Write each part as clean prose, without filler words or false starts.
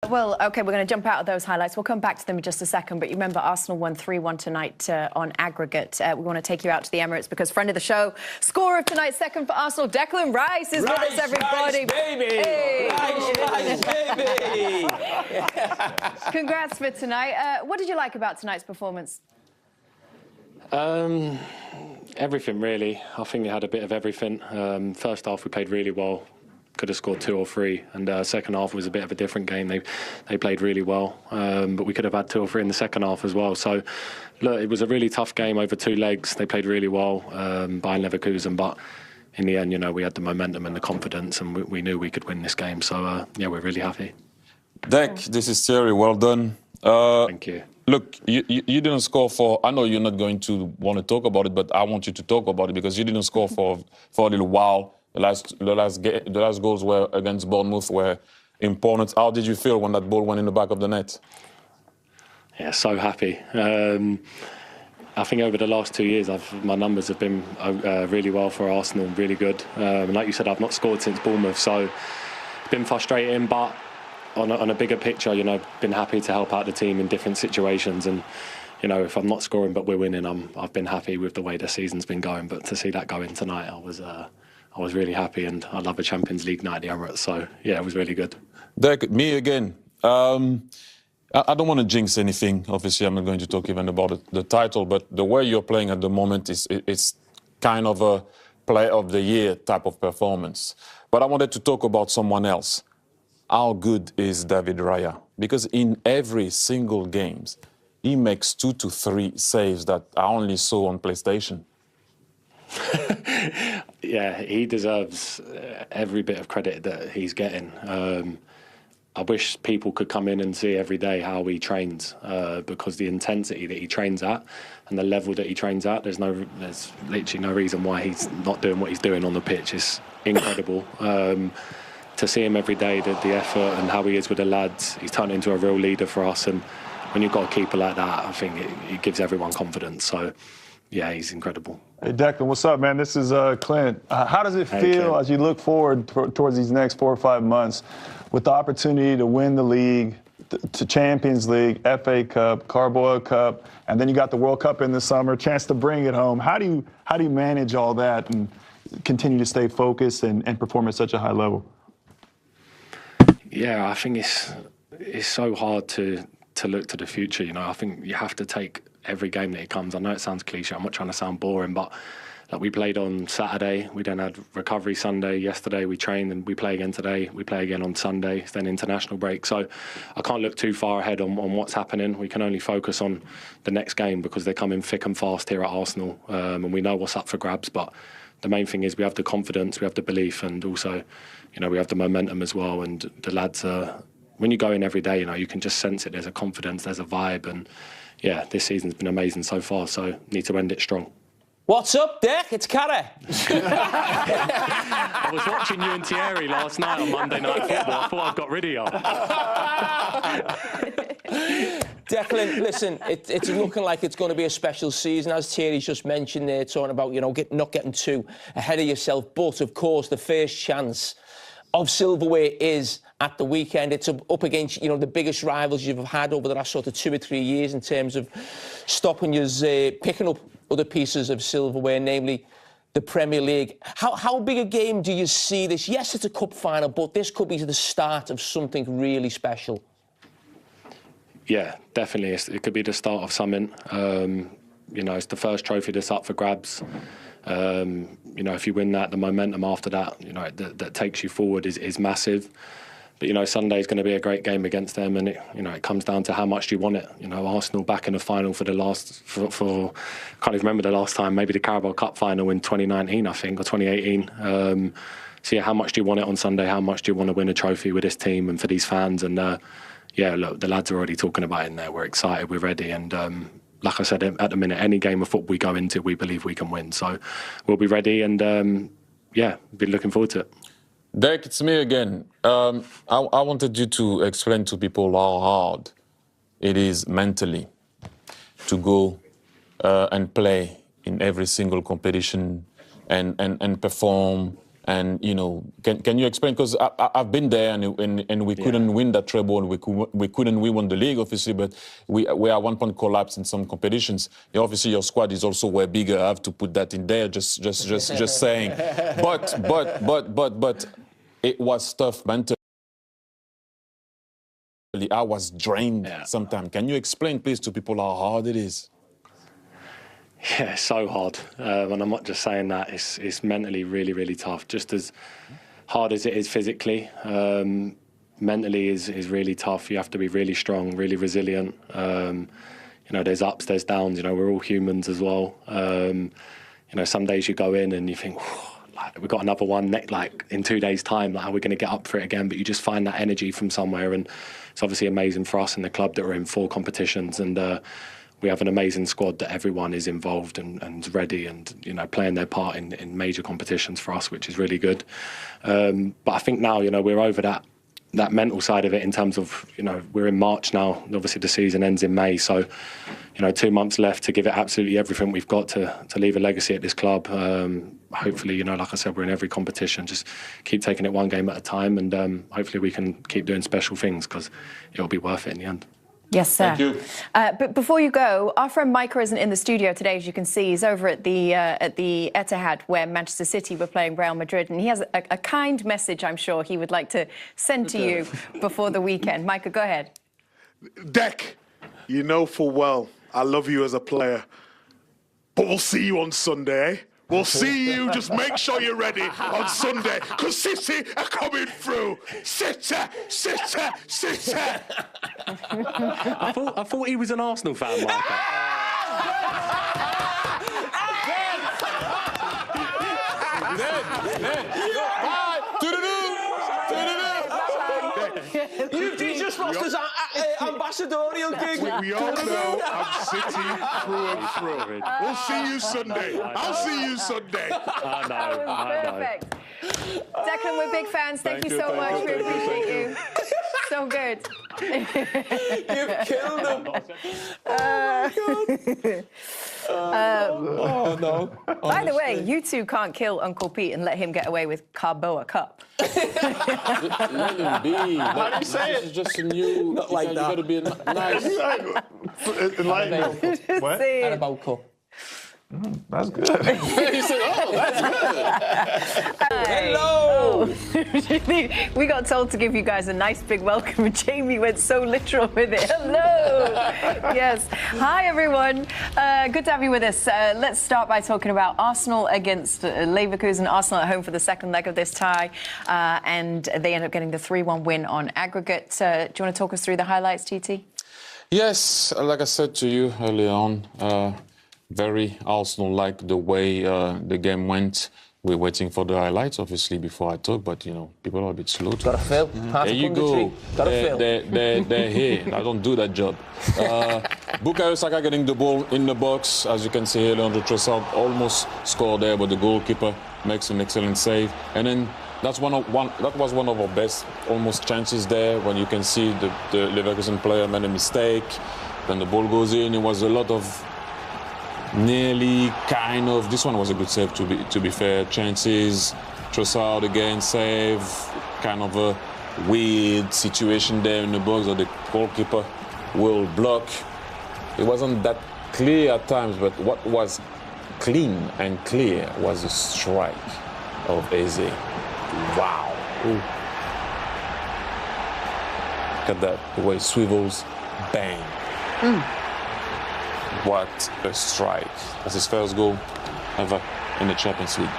Well, OK, we're going to jump out of those highlights. We'll come back to them in just a second. But you remember Arsenal won 3-1 tonight on aggregate. We want to take you out to the Emirates because friend of the show, scorer of tonight's second for Arsenal, Declan Rice, is with us, everybody. Rice, baby! Hey. Rice, baby! Congrats for tonight. What did you like about tonight's performance? Everything, really. I think we had a bit of everything. First half, we played really well. Could have scored 2 or 3, and second half was a bit of a different game. They played really well, but we could have had 2 or 3 in the second half as well. So, look, it was a really tough game over 2 legs. They played really well, Bayer Leverkusen, but in the end, you know, we had the momentum and the confidence, and we knew we could win this game. So, yeah, we're really happy. Dec, this is Thierry. Well done. Thank you. Look, you didn't score for... I know you're not going to want to talk about it, but I want you to talk about it because you didn't score for a little while. The last goals were against Bournemouth were important. How did you feel when that ball went in the back of the net? Yeah, so happy. I think over the last 2 years, my numbers have been really well for Arsenal, really good. And like you said, I've not scored since Bournemouth, so it's been frustrating. But on a bigger picture, you know, been happy to help out the team in different situations. And you know, if I'm not scoring but we're winning, I've been happy with the way the season's been going. But to see that go in tonight, I was really happy, and I love a Champions League night at the Emirates. So, yeah, it was really good. Dec, me again. I don't want to jinx anything. Obviously, I'm not going to talk even about the title, but the way you're playing at the moment it's kind of a play of the year type of performance. But I wanted to talk about someone else. How good is David Raya? Because in every single game, he makes 2 to 3 saves that I only saw on PlayStation. Yeah, he deserves every bit of credit that he's getting. I wish people could come in and see every day how he trains, because the intensity that he trains at and the level that he trains at, there's literally no reason why he's not doing what he's doing on the pitch. It's incredible. To see him every day, the effort and how he is with the lads, he's turned into a real leader for us. And when you've got a keeper like that, I think it gives everyone confidence. So, yeah, he's incredible. Hey, Declan, what's up, man? This is Clint. How does it feel as you look forward towards these next 4 or 5 months with the opportunity to win the league, to Champions League, FA Cup, Carabao Cup, and then you got the World Cup in the summer, chance to bring it home? How do you manage all that and continue to stay focused and perform at such a high level? Yeah, I think it's so hard to look to the future. You know, I think you have to take every game that it comes. I know it sounds cliche. I'm not trying to sound boring, but like, we played on Saturday. We then had recovery Sunday. Yesterday we trained, and we play again today. We play again on Sunday. It's then international break. So I can't look too far ahead on what's happening. We can only focus on the next game because they're coming thick and fast here at Arsenal, and we know what's up for grabs. But the main thing is we have the confidence, we have the belief, and also, you know, we have the momentum as well. And the lads are, when you go in every day, you know, you can just sense it. There's a confidence, there's a vibe, and yeah, this season's been amazing so far. So need to end it strong. What's up, Dec? It's Carrie. I was watching you and Thierry last night on Monday Night Football. I thought I'd got rid of you. Declan, listen, it's looking like it's going to be a special season, as Thierry's just mentioned there, talking about, you know, not getting too ahead of yourself. But, of course, the first chance of silverware is at the weekend. It's up against, you know, the biggest rivals you've had over the last sort of 2 or 3 years in terms of stopping you picking up other pieces of silverware, namely the Premier League. How big a game do you see this? Yes, it's a cup final, but this could be the start of something really special. Yeah, definitely. It could be the start of something. You know, it's the first trophy that's up for grabs. You know, if you win that, the momentum after that, you know, that takes you forward is massive. But, you know, Sunday's going to be a great game against them, and it comes down to how much do you want it. You know, Arsenal back in the final for can't even remember the last time, maybe the Carabao Cup final in 2019, I think, or 2018. So yeah, how much do you want it on Sunday? How much do you want to win a trophy with this team and for these fans? And yeah, look, the lads are already talking about it in there. We're excited, we're ready, and like I said, at the minute, any game of football we go into, we believe we can win. So we'll be ready, and yeah, be looking forward to it. Dec, it's me again. I wanted you to explain to people how hard it is mentally to go and play in every single competition and perform And can you explain? Because I've been there, and we couldn't win that treble, and we couldn't win the league, obviously. But we are 1 point collapse in some competitions. Obviously, your squad is also way bigger. I have to put that in there. Just saying. But it was tough mentally. I was drained sometimes. Can you explain, please, to people how hard it is? Yeah, it's so hard. And I'm not just saying that. It's mentally really, really tough. Just as hard as it is physically, mentally is really tough. You have to be really strong, really resilient. There's ups, there's downs. We're all humans as well. Some days you go in and you think, we've got another one in 2 days' time. How are we going to get up for it again? But you just find that energy from somewhere. And it's obviously amazing for us in the club that we're in 4 competitions. And we have an amazing squad that everyone is involved and ready and, playing their part in major competitions for us, which is really good. But I think now, we're over that mental side of it in terms of, we're in March now. Obviously, the season ends in May. So, 2 months left to give it absolutely everything we've got to leave a legacy at this club. Hopefully, like I said, we're in every competition. Just keep taking it one game at a time. And hopefully we can keep doing special things because it'll be worth it in the end. Yes, sir. Thank you. But before you go, our friend Mikel isn't in the studio today, as you can see. He's over at the Etihad, where Manchester City were playing Real Madrid, and he has a kind message, I'm sure, he would like to send to you before the weekend. Mikel, go ahead. Dec, you know full well I love you as a player, but we'll see you on Sunday, eh? We'll see you. Just make sure you're ready on Sunday, because City are coming through. City, City, City. I thought he was an Arsenal fan, Michael. You just lost his ambassadorial gig. We all know I'm City through and through. We'll see you Sunday. I'll see you Sunday. That was perfect. Declan, we're big fans. Thank you so much. We appreciate you. So good. You've killed him. No. By the way, you two can't kill Uncle Pete and let him get away with Carboa Cup. Let him be. How do you say it? This is just a new. Not like you that. got to be nice. What? And about cup. That's good. He said, "Oh, that's good." Hello. We got told to give you guys a nice big welcome, and Jamie went so literal with it. Hello. Yes. Hi, everyone. Good to have you with us. Let's start by talking about Arsenal against Leverkusen. Arsenal at home for the second leg of this tie, and they end up getting the 3-1 win on aggregate. Do you want to talk us through the highlights, TT? Yes, like I said to you earlier on, very Arsenal-like the way the game went. We're waiting for the highlights, obviously, before I talk, but, people are a bit slow. Got a fill. There you go. They're here. I don't do that job. Bukayo Saka getting the ball in the box. As you can see, Leandro Trossard almost scored there, but the goalkeeper makes an excellent save. And then that was one of our best almost chances there, when you can see the Leverkusen player made a mistake. Then the ball goes in. It was a lot of nearly kind of, this one was a good save to be fair, chances. Trossard again save, kind of a weird situation there in the box that the goalkeeper will block. It wasn't that clear at times, but what was clean and clear was the strike of Eze. Wow. Ooh. Look at that, the way it swivels, bang. What a strike. That's his first goal ever in the Champions League.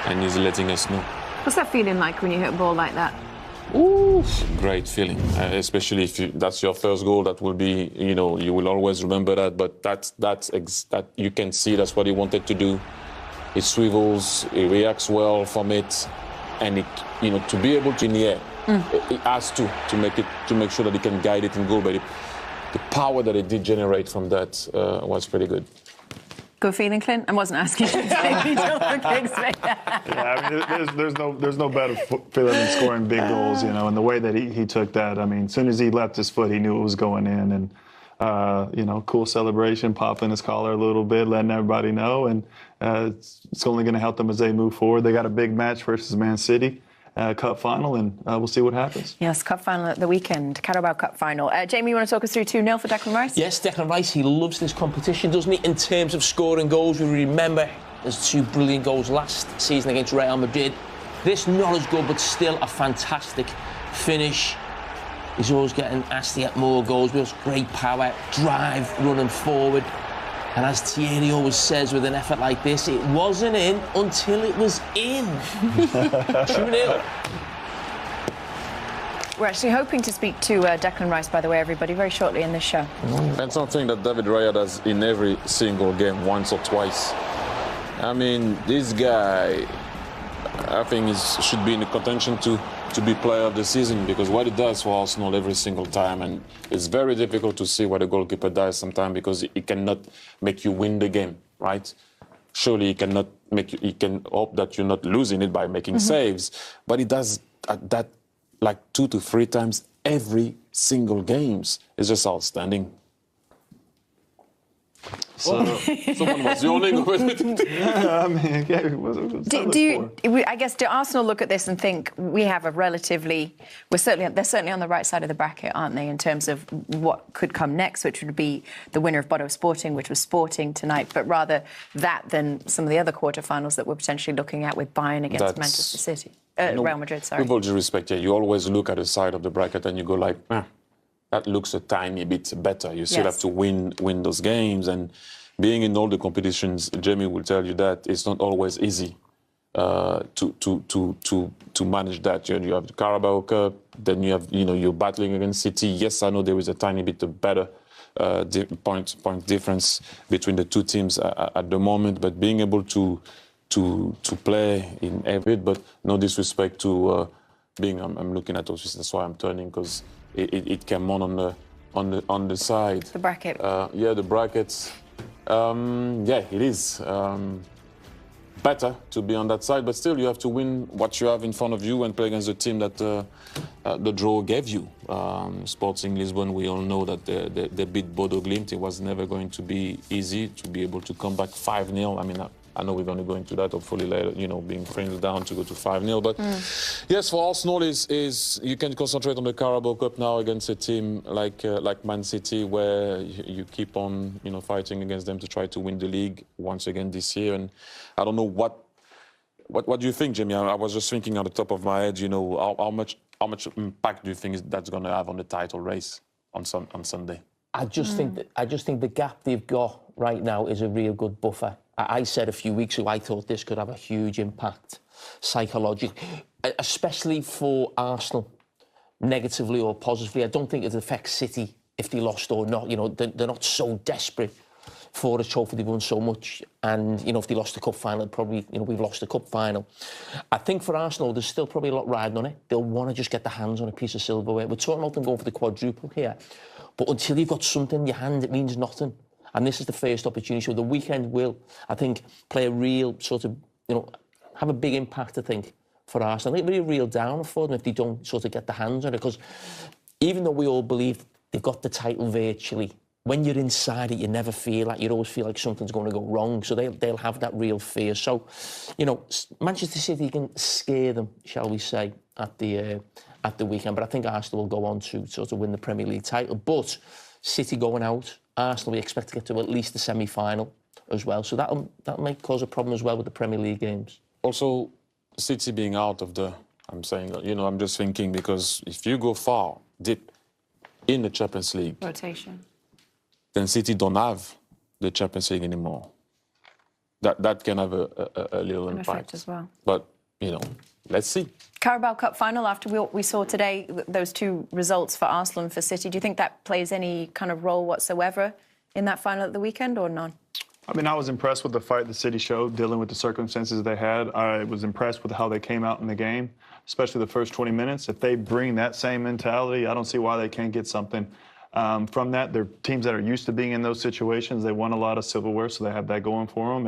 And he's letting us know. What's that feeling like when you hit a ball like that? Ooh, great feeling. Especially if that's your first goal, that will be, you will always remember that. But that you can see that's what he wanted to do. It swivels, he reacts well from it. And it, to be able to in the air, it has to make sure that he can guide it in goal. But the power that it did generate from that was pretty good. Good feeling, Clint? I wasn't asking you to say. Yeah, I mean, there's no better feeling than scoring big goals, and the way that he took that. I mean, as soon as he left his foot, he knew it was going in, and cool celebration, popping his collar a little bit, letting everybody know. And it's only going to help them as they move forward. They got a big match versus Man City. Cup final, and we'll see what happens. Yes, Cup final at the weekend, Carabao Cup final. Jamie, you want to talk us through 2-0 for Declan Rice? Yes, Declan Rice, he loves this competition, doesn't he? In terms of scoring goals, we remember there's 2 brilliant goals last season against Real Madrid. This not as good, but still a fantastic finish. He's always getting asked to get more goals, with great power, drive, running forward. And as Thierry always says, with an effort like this, it wasn't in until it was in. 2-0. We're actually hoping to speak to Declan Rice, by the way, everybody, very shortly in this show. And something that David Raya does in every single game, once or twice. I mean, this guy, I think, should be in the contention to be player of the season, because what he does for Arsenal every single time, and it's very difficult to see what a goalkeeper does sometimes, because he cannot make you win the game, right? Surely he cannot make you, he can hope that you're not losing it by making saves, but he does that like 2 to 3 times every single games. It's just outstanding. So someone was yawning. I mean, I guess, do Arsenal look at this and think we have a relatively, they're certainly on the right side of the bracket, aren't they, in terms of what could come next, which would be the winner of Bodo Sporting, which was Sporting tonight, but rather that than some of the other quarterfinals that we're potentially looking at with Bayern against Manchester City, Real Madrid. Sorry. With all due respect, you always look at the side of the bracket and you go like, that looks a tiny bit better. You still have to win those games, and being in all the competitions, Jamie will tell you that it's not always easy to manage that. You have the Carabao Cup, then you have you're battling against City. Yes, I know there is a tiny bit of better point difference between the two teams at the moment, but being able to play in every, but no disrespect to I'm looking at us. That's why I'm turning, because it came on the side. The bracket. The brackets. It is better to be on that side, but still you have to win what you have in front of you and play against the team that the draw gave you. Sporting Lisbon, we all know that they beat Bodo Glimt. It was never going to be easy to be able to come back 5-0. I mean, I know we're going to go into that hopefully later, being friendly down to go to 5-0. But yes, for Arsenal is you can concentrate on the Carabao Cup now against a team like Man City, where you keep on fighting against them to try to win the league once again this year. And I don't know what do you think, Jimmy? I was just thinking on the top of my head, how much impact do you think that's going to have on the title race on Sunday? I just think the gap they've got right now is a real good buffer. I said a few weeks ago I thought this could have a huge impact psychologically, especially for Arsenal, negatively or positively. I don't think it affects City if they lost or not. They're not so desperate for a trophy. They've won so much, and if they lost the cup final, probably we've lost the cup final. I think for Arsenal, there's still probably a lot riding on it. They'll want to just get their hands on a piece of silverware. We're talking about them going for the quadruple here, but until you've got something in your hand, it means nothing. And this is the first opportunity. So the weekend will, I think, play a real sort of, have a big impact, I think, for Arsenal. I think it'll be a real downer for them if they don't sort of get their hands on it. Because even though we all believe they've got the title virtually, when you're inside it, you never feel like, you always feel like something's going to go wrong. So they'll have that real fear. So, Manchester City can scare them, shall we say, at the weekend. But I think Arsenal will go on to sort of win the Premier League title. But City going out, Arsenal, we expect to get to at least the semi-final as well. So that might cause a problem as well with the Premier League games. Also, City being out of I'm saying, I'm just thinking, because if you go far, deep in the Champions League, rotation, then City don't have the Champions League anymore. That can have a little impact as well. But, let's see. Carabao Cup final, after what we saw today, those 2 results for Arsenal and for City, do you think that plays any kind of role whatsoever in that final at the weekend, or none? I mean, I was impressed with the fight the City showed, dealing with the circumstances they had. I was impressed with how they came out in the game, especially the first 20 minutes. If they bring that same mentality, I don't see why they can't get something from that. They're teams that are used to being in those situations. They won a lot of silverware, so they have that going for them.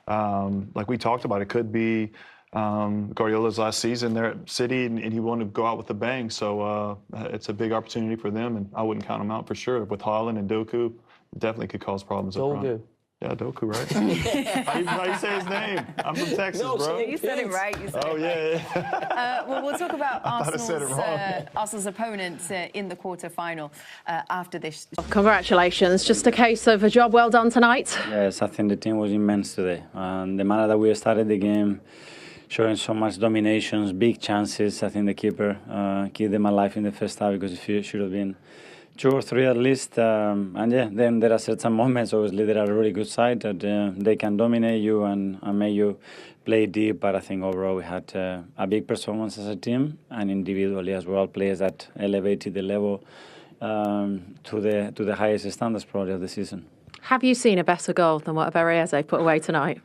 And like we talked about, it could be Guardiola's last season there at City, and he wanted to go out with a bang. So it's a big opportunity for them, and I wouldn't count them out for sure. With Haaland and Doku, definitely could cause problems up front. Yeah, Doku, right? How you say his name? I'm from Texas, bro. You said it right. Well, we'll talk about Arsenal's opponents in the quarter-final after this. Congratulations. Just a case of a job well done tonight. Yes, I think the team was immense today. And the manner that we started the game, showing so much dominations, big chances. I think the keeper kept them alive in the first half because it should have been 2 or 3 at least. And yeah, then there are certain moments, obviously, they are a really good side that they can dominate you and make you play deep. But I think overall we had a big performance as a team and individually as well, players that elevated the level to the highest standards probably of the season. Have you seen a better goal than what Bereze put away tonight?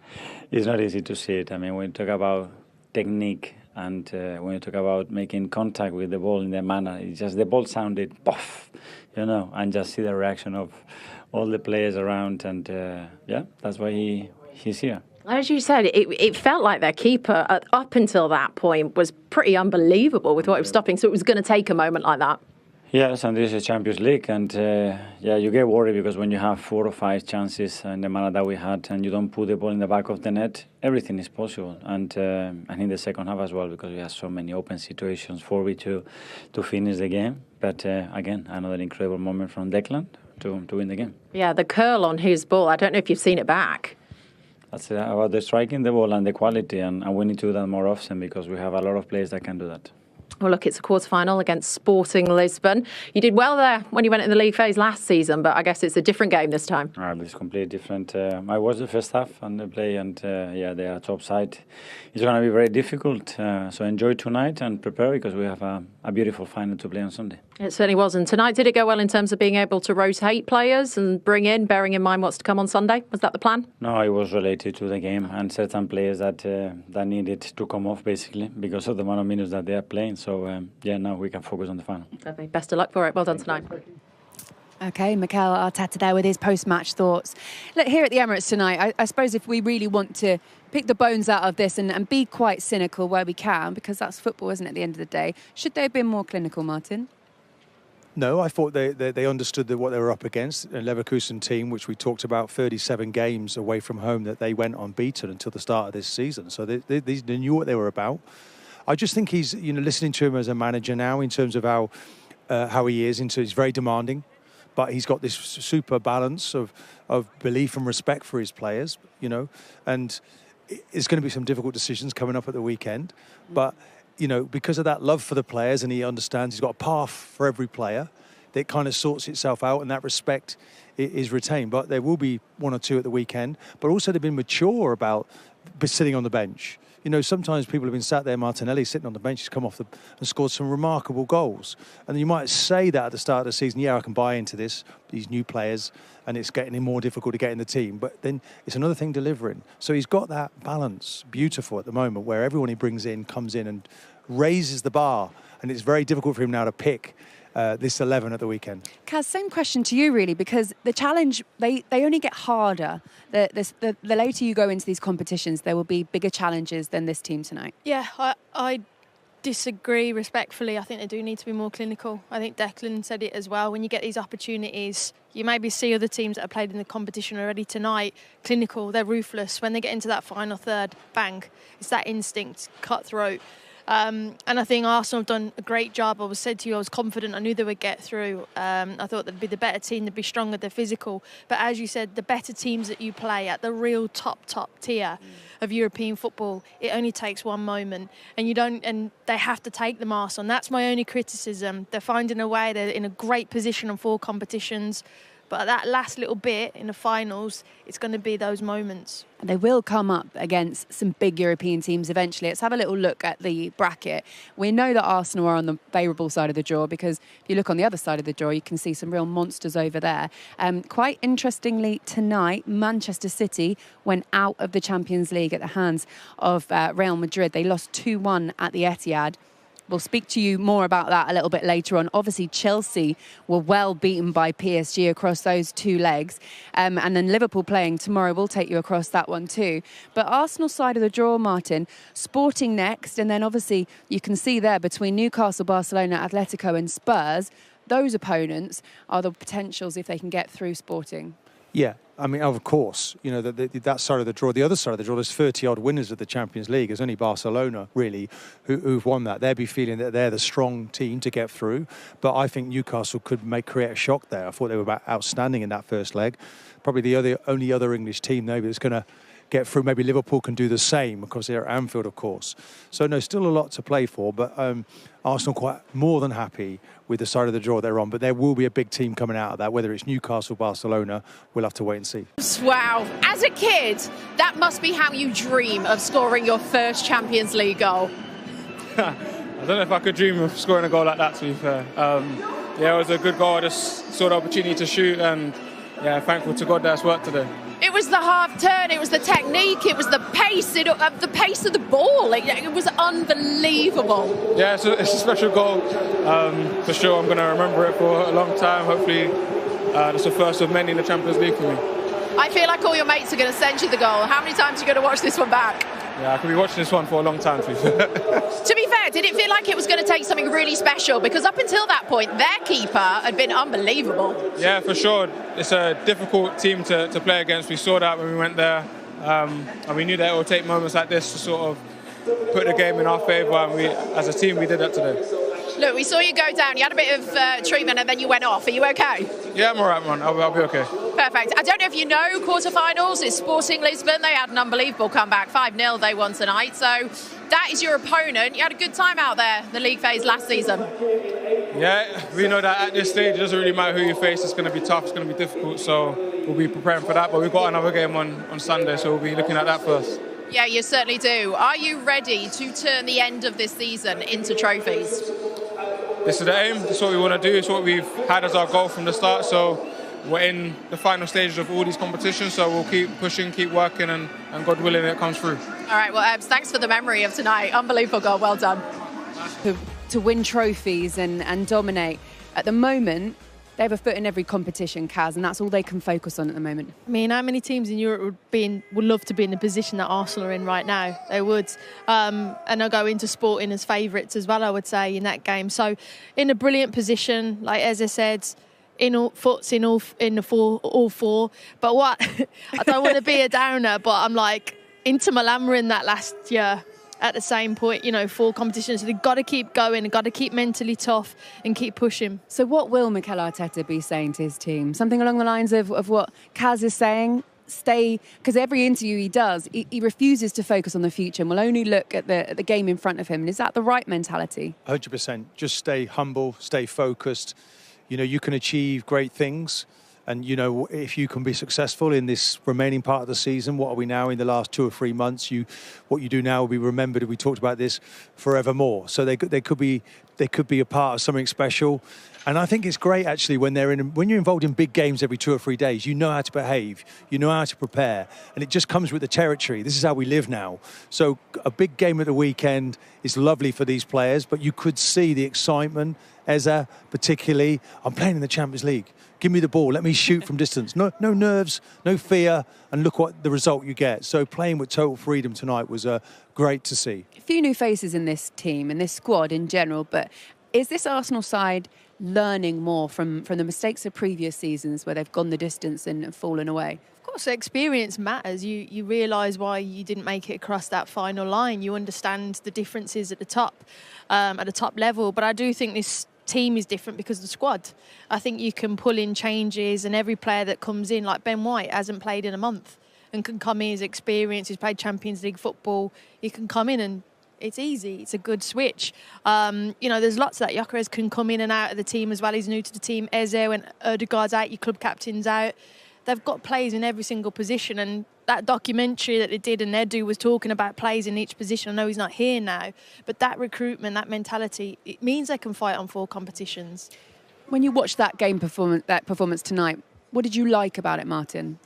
It's not easy to see it. I mean, when you talk about technique and when you talk about making contact with the ball in the manner, it's just the ball sounded puff, and just see the reaction of all the players around. And yeah, that's why he's here. As you said, it felt like their keeper up until that point was pretty unbelievable with what he was stopping. So it was going to take a moment like that. Yes, and this is Champions League, and you get worried because when you have 4 or 5 chances in the manner that we had, and you don't put the ball in the back of the net, everything is possible. And in the second half as well, because we had so many open situations, 4v2 to finish the game. But again, another incredible moment from Declan to win the game. Yeah, the curl on his ball. I don't know if you've seen it back. That's about the striking the ball and the quality, and we need to do that more often because we have a lot of players that can do that. Well, look, it's a quarter-final against Sporting Lisbon. You did well there when you went in the league phase last season, but I guess it's a different game this time. It's completely different. I watched the first half and the play, and they are top side. It's going to be very difficult, so enjoy tonight and prepare because we have a beautiful final to play on Sunday. It certainly was. And tonight, did it go well in terms of being able to rotate players and bring in, bearing in mind what's to come on Sunday? Was that the plan? No, it was related to the game and certain players that needed to come off, basically, because of the amount of minutes that they are playing. So, now we can focus on the final. Definitely. Best of luck for it. Well done tonight. OK, Mikel Arteta there with his post-match thoughts. Look, here at the Emirates tonight, I suppose if we really want to pick the bones out of this and be quite cynical where we can, because that's football, isn't it, at the end of the day, should they have been more clinical, Martin? No, I thought they understood what they were up against. A Leverkusen team, which we talked about, 37 games away from home that they went unbeaten until the start of this season. So they knew what they were about. I just think he's, listening to him as a manager now in terms of how he is. He's very demanding, but he's got this super balance of belief and respect for his players, and it's going to be some difficult decisions coming up at the weekend. But because of that love for the players, and he understands he's got a path for every player, that kind of sorts itself out, and that respect is retained. But there will be 1 or 2 at the weekend. But also they've been mature about sitting on the bench. Sometimes people have been sat there, Martinelli sitting on the bench, he's come off and scored some remarkable goals. And you might say that at the start of the season, I can buy into these new players, and it's getting more difficult to get in the team. But then it's another thing delivering. So he's got that balance, beautiful at the moment, where everyone he brings in comes in and raises the bar. And it's very difficult for him now to pick this 11 at the weekend. Kaz, same question to you, really, because the challenge, they only get harder. The later you go into these competitions, there will be bigger challenges than this team tonight. Yeah, I disagree respectfully. I think they do need to be more clinical. I think Declan said it as well. When you get these opportunities, you maybe see other teams that have played in the competition already tonight, clinical, they're ruthless. When they get into that final third, bang, it's that instinct, cutthroat. And I think Arsenal have done a great job. I said to you, I was confident. I knew they would get through. I thought they'd be the better team. They'd be stronger. They're physical. But as you said, the better teams that you play at the real top tier of European football, it only takes one moment, and they have to take them, Arsenal. And that's my only criticism. They're finding a way. They're in a great position on 4 competitions. But at that last little bit in the finals, it's going to be those moments. They will come up against some big European teams eventually. Let's have a little look at the bracket. We know that Arsenal are on the favourable side of the draw because if you look on the other side of the draw, you can see some real monsters over there. Quite interestingly, tonight, Manchester City went out of the Champions League at the hands of Real Madrid. They lost 2-1 at the Etihad. We'll speak to you more about that a little bit later on. Obviously, Chelsea were well beaten by PSG across those 2 legs. And then Liverpool playing tomorrow. We'll take you across that one too. But Arsenal side of the draw, Martin, Sporting next. And then obviously you can see there between Newcastle, Barcelona, Atletico and Spurs, those opponents are the potentials if they can get through Sporting. Yeah, I mean, of course, you know, that side of the draw. The other side of the draw, there's 30-odd winners of the Champions League. It's only Barcelona, really, who've won that. They'll be feeling that they're the strong team to get through. But I think Newcastle could create a shock there. I thought they were outstanding in that first leg. Probably the only other English team, maybe, that's going to get through. Maybe Liverpool can do the same because they're at Anfield, of course. So, no, still a lot to play for. But Arsenal quite more than happy with the side of the draw they're on. But there will be a big team coming out of that. Whether it's Newcastle, Barcelona, we'll have to wait and see. Wow. As a kid, that must be how you dream of scoring your first Champions League goal. I don't know if I could dream of scoring a goal like that, to be fair. Yeah, it was a good goal. I just saw the opportunity to shoot, and yeah, thankful to God that's worked today. It was the half turn, it was the technique, it was the pace, the pace of the ball. It was unbelievable. Yeah, it's a special goal. For sure, I'm going to remember it for a long time. Hopefully, that's the first of many in the Champions League for me. I feel like all your mates are going to send you the goal. How many times are you going to watch this one back? Yeah, I could be watching this one for a long time, to be fair. To be fair, did it feel like it was going to take something really special? Because up until that point, their keeper had been unbelievable. Yeah, for sure. It's a difficult team to play against. We saw that when we went there. And we knew that it would take moments like this to sort of put the game in our favour. And we, as a team, we did that today. Look, we saw you go down. You had a bit of treatment and then you went off. Are you okay? Yeah, I'm all right, man. I'll be okay. Perfect. I don't know if you know quarterfinals. It's Sporting Lisbon. They had an unbelievable comeback. 5-0 they won tonight. So that is your opponent. You had a good time out there, the league phase last season. Yeah, we know that at this stage it doesn't really matter who you face. It's going to be tough. It's going to be difficult. So we'll be preparing for that. But we've got another game on Sunday, so we'll be looking at that first. Yeah, you certainly do. Are you ready to turn the end of this season into trophies? This is the aim. This is what we want to do. It's what we've had as our goal from the start. So we're in the final stages of all these competitions. So we'll keep pushing, keep working, and God willing, it comes through. All right. Well, thanks for the memory of tonight. Unbelievable goal. Well done. To win trophies and dominate. At the moment, they have a foot in every competition, Kaz, and that's all they can focus on at the moment. I mean, how many teams in Europe would love to be in the position that Arsenal are in right now? They would. And they'll go into Sporting as favourites as well, I would say, in that game. So in a brilliant position, like Eze said, all four. But what, I don't want to be a downer, but I'm like, Inter Milan were in that last year. At the same point, 4 competitions. So they've got to keep going, they've got to keep mentally tough and keep pushing. So what will Mikel Arteta be saying to his team? Something along the lines of what Kaz is saying? Stay, because every interview he does, he refuses to focus on the future and will only look at the game in front of him. And is that the right mentality? 100%. Just stay humble, stay focused. You can achieve great things. And, if you can be successful in this remaining part of the season, what are we now in the last 2 or 3 months? What you do now will be remembered, and we talked about this, forevermore. So they could be a part of something special. And I think it's great, actually, when you're involved in big games every 2 or 3 days, you know how to behave, you know how to prepare, and it just comes with the territory. This is how we live now. So a big game at the weekend is lovely for these players, but you could see the excitement. Eze, particularly, I'm playing in the Champions League. Give me the ball. Let me shoot from distance. No nerves, no fear, and look what the result you get. So playing with total freedom tonight was great to see. A few new faces in this team and this squad in general, but is this Arsenal side learning more from the mistakes of previous seasons where they've gone the distance and fallen away? Of course, experience matters. You realise why you didn't make it across that final line. You understand the differences at the top level. But I do think this team is different because of the squad. I think you can pull in changes, and every player that comes in, like Ben White, hasn't played in a month and can come in, his experience, he's played Champions League football. He can come in and it's easy. It's a good switch. There's lots of that. Gyökeres can come in and out of the team as well. He's new to the team. Eze, when Ødegaard's out, your club captain's out. They've got players in every single position, and that documentary that they did, and Edu was talking about players in each position. I know he's not here now, but that recruitment, that mentality, it means they can fight on 4 competitions. When you watched that performance tonight, what did you like about it, Martin?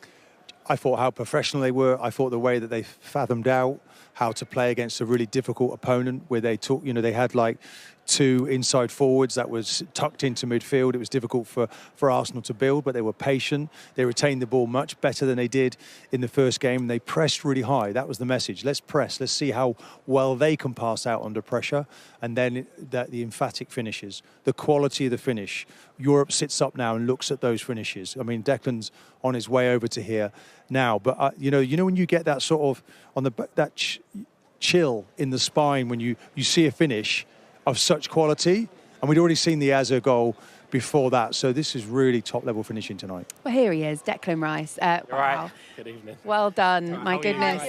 I thought how professional they were. I thought the way that they fathomed out how to play against a really difficult opponent, where they took, they had like two inside forwards that was tucked into midfield. It was difficult for Arsenal to build, but they were patient. They retained the ball much better than they did in the first game. They pressed really high. That was the message. Let's press. Let's see how well they can pass out under pressure. And then the emphatic finishes, the quality of the finish. Europe sits up now and looks at those finishes. I mean, Declan's on his way over to here now. But, you know when you get that sort of, on that chill in the spine when you see a finish of such quality, and we'd already seen the Azar goal before that, so this is really top-level finishing tonight. Well, here he is, Declan Rice. Wow. Right. Good evening. Well done, my How goodness.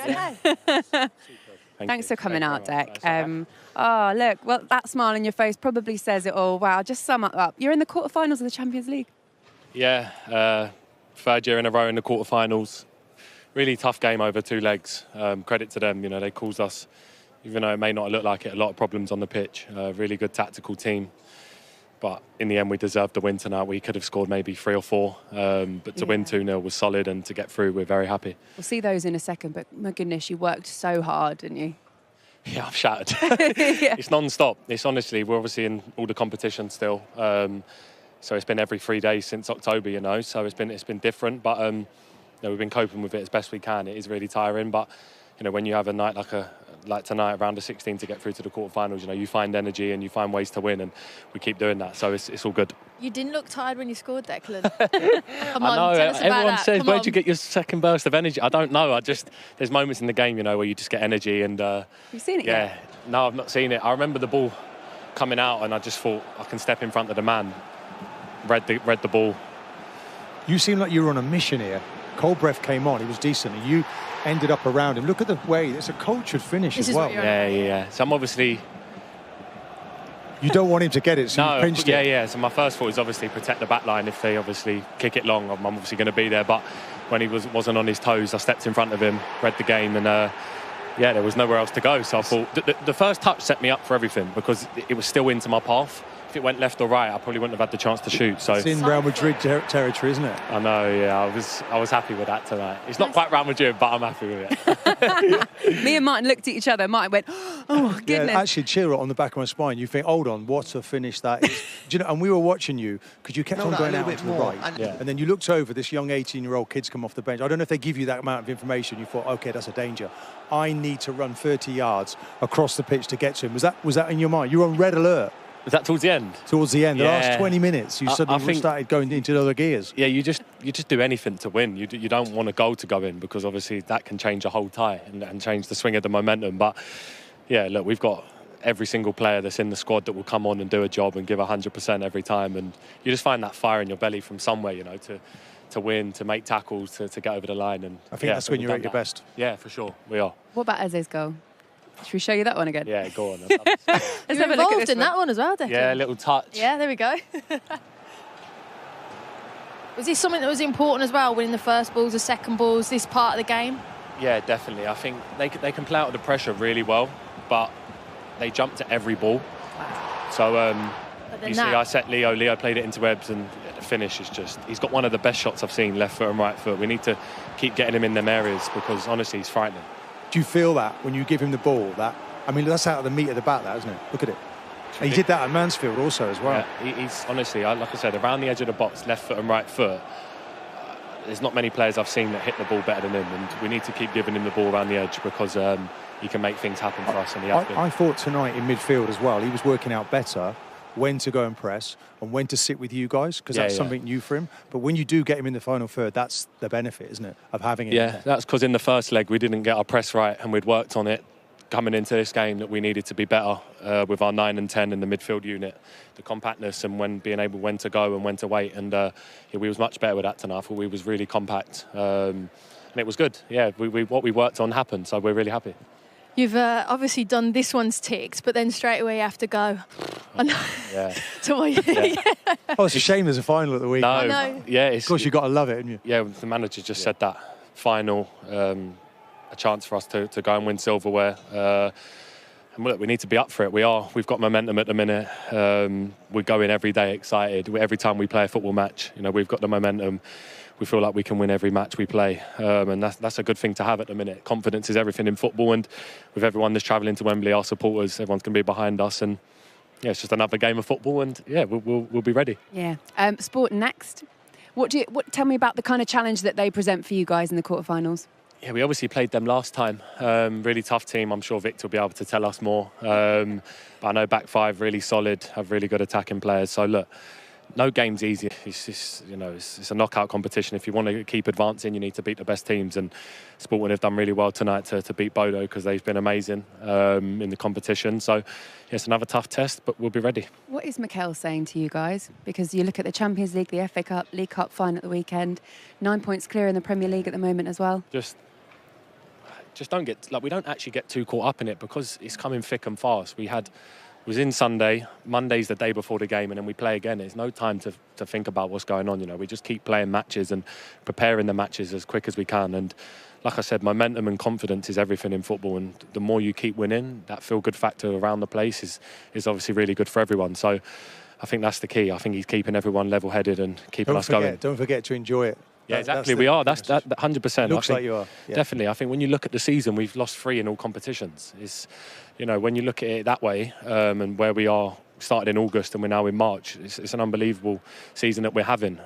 Thanks for coming out, Dec. Oh, look, well, that smile on your face probably says it all. Wow, just sum it up. You're in the quarterfinals of the Champions League. Yeah, third year in a row in the quarterfinals. Really tough game over 2 legs. Credit to them, they caused us, even though it may not look like it, a lot of problems on the pitch. Really good tactical team. But in the end, we deserved the win tonight. We could have scored maybe 3 or 4. But to win 2-0 was solid, and to get through, we're very happy. We'll see those in a second, but my goodness, you worked so hard, didn't you? Yeah, I'm shattered. It's non-stop. It's honestly, we're obviously in all the competition still. So it's been every 3 days since October, so it's been different. But we've been coping with it as best we can. It is really tiring, but when you have a night like tonight, round of 16 to get through to the quarterfinals, you find energy and you find ways to win, and we keep doing that. So it's all good. You didn't look tired when you scored, Declan. Come I on, know. tell us about Everyone that. says, Come where'd on. you get your second burst of energy? I don't know. There's moments in the game, where you just get energy, and You've seen it yeah. yet? No, I've not seen it. I remember the ball coming out, and I just thought I can step in front of the man. Read the ball. You seem like you were on a mission here. Cold breath came on. He was decent, and you ended up around him. Look at the way. It's a cultured finish as well. Yeah. So I'm obviously... You don't want him to get it, so you pinched it. Yeah. So my first thought is obviously protect the back line. If they obviously kick it long, I'm obviously going to be there. But when he wasn't on his toes, I stepped in front of him, read the game, and there was nowhere else to go. So I thought the first touch set me up for everything, because it was still into my path. If it went left or right, I probably wouldn't have had the chance to shoot. So it's in Real Madrid territory, isn't it? I know, yeah. I was happy with that tonight. It's not quite Real Madrid, but I'm happy with it. Me and Martin looked at each other. Martin went, oh, goodness. Yeah, actually, chill on the back of my spine. You think, hold on, what a finish that is. Do you know? And we were watching you because you kept on going out to the right. And then you looked over, this young 18-year-old kid's come off the bench. I don't know if they give you that amount of information. You thought, OK, that's a danger. I need to run 30 yards across the pitch to get to him. Was that in your mind? You were on red alert. Was that towards the end? Towards the end, the last 20 minutes, you suddenly started going into other gears. Yeah, you just do anything to win. You don't want a goal to go in, because obviously that can change a whole tie and change the swing of the momentum. But yeah, look, we've got every single player that's in the squad that will come on and do a job and give 100% every time. And you just find that fire in your belly from somewhere, to win, to make tackles, to get over the line. And I think that's when you're at your best. Yeah, for sure, we are. What about Eze's goal? Should we show you that one again? Yeah, go on. Let's have a look at involved this in that one as well, Declan. Yeah, a little touch. Yeah, there we go. Was this something that was important as well, winning the first balls, the second balls, this part of the game? Yeah, definitely. I think they can play out the pressure really well, but they jump to every ball. Wow. So you see, I set Leo. Leo played it into Ebbs, and the finish is just... He's got one of the best shots I've seen, left foot and right foot. We need to keep getting him in them areas, because honestly, he's frightening. Do you feel that when you give him the ball? That's out of the meat of the bat, that, isn't it? Look at it. And he did that at Mansfield also as well. Yeah, he's honestly, like I said, around the edge of the box, left foot and right foot. There's not many players I've seen that hit the ball better than him, and we need to keep giving him the ball around the edge, because he can make things happen for us. And I thought tonight in midfield as well, he was working out better when to go and press and when to sit with you guys, because that's something new for him. But when you do get him in the final third, that's the benefit, isn't it, of having him? Yeah, that's because in the first leg we didn't get our press right, and we'd worked on it coming into this game, that we needed to be better with our 9 and 10 in the midfield unit, the compactness, and being able when to go and when to wait. And we was much better with that tonight. I thought we was really compact, and it was good. Yeah, what we worked on happened, so we're really happy. You've obviously done this one's ticked, but then straight away you have to go. Yeah. So what? Oh, it's a shame there's a final at the weekend. No. Yeah, of course, you've got to love it, haven't you? Yeah, the manager just said that. Final, a chance for us to go and win silverware. And look, we need to be up for it. We've got momentum at the minute. We're going every day excited. Every time we play a football match, we've got the momentum. We feel like we can win every match we play, and that's a good thing to have at the minute. Confidence is everything in football, and with everyone that's travelling to Wembley, our supporters, everyone's going to be behind us, and yeah, it's just another game of football, and yeah, we'll be ready. Yeah. Sport next. Tell me about the kind of challenge that they present for you guys in the quarterfinals. Yeah, we obviously played them last time. Really tough team. I'm sure Victor will be able to tell us more. But I know back five really solid, have really good attacking players. So look, no game's easy. It's just, it's a knockout competition. If you want to keep advancing, you need to beat the best teams. And Sporting have done really well tonight to beat Bodo, because they've been amazing in the competition. So yeah, it's another tough test, but we'll be ready. What is Mikel saying to you guys? Because you look at the Champions League, the FA Cup, League Cup final at the weekend, 9 points clear in the Premier League at the moment as well. Just don't get, we don't actually get too caught up in it, because it's coming thick and fast. Was in Sunday, Monday's the day before the game, and then we play again. There's no time to think about what's going on. We just keep playing matches and preparing the matches as quick as we can. And like I said, momentum and confidence is everything in football. And the more you keep winning, that feel-good factor around the place is obviously really good for everyone. So I think that's the key. I think he's keeping everyone level-headed and keeping us going. Don't forget to enjoy it. Yeah, exactly. We are. That's 100%. Looks like you are. Yeah. Definitely. I think when you look at the season, we've lost 3 in all competitions. It's, when you look at it that way, and where we are, started in August and we're now in March, it's an unbelievable season that we're having.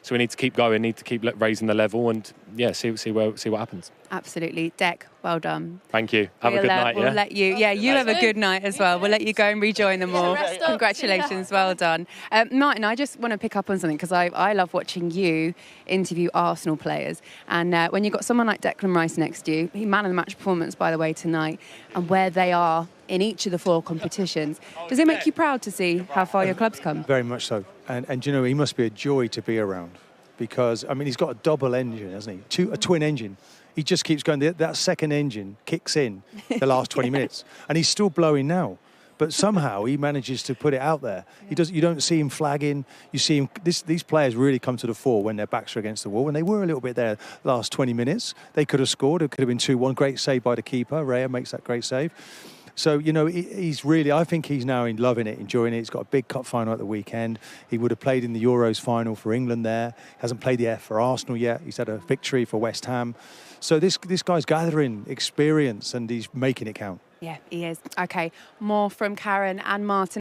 So we need to keep going, need to keep raising the level, and yeah, see what happens. Absolutely. Dec, well done. Thank you. Have a good night. We'll let you. Yeah, you have a good night as well. We'll let you go and rejoin them all. Congratulations. Well done. Martin, I just want to pick up on something, because I love watching you interview Arsenal players. And when you've got someone like Declan Rice next to you, he man of the match performance, by the way, tonight, and where they are in each of the 4 competitions, does it make you proud to see how far your club's come? Very much so. And he must be a joy to be around, because, he's got a double engine, hasn't he? A twin engine. He just keeps going. That second engine kicks in the last 20 minutes, and he's still blowing now. But somehow he manages to put it out there. You don't see him flagging. You see him. These players really come to the fore when their backs are against the wall, and they were a little bit there last 20 minutes. They could have scored. It could have been 2-1. Great save by the keeper. Raya makes that great save. So, he's really, I think he's now loving it, enjoying it. He's got a big cup final at the weekend. He would have played in the Euros final for England there. Hasn't played yet for Arsenal yet. He's had a victory for West Ham. So this guy's gathering experience, and he's making it count. Yeah, he is. Okay, more from Karen and Martin.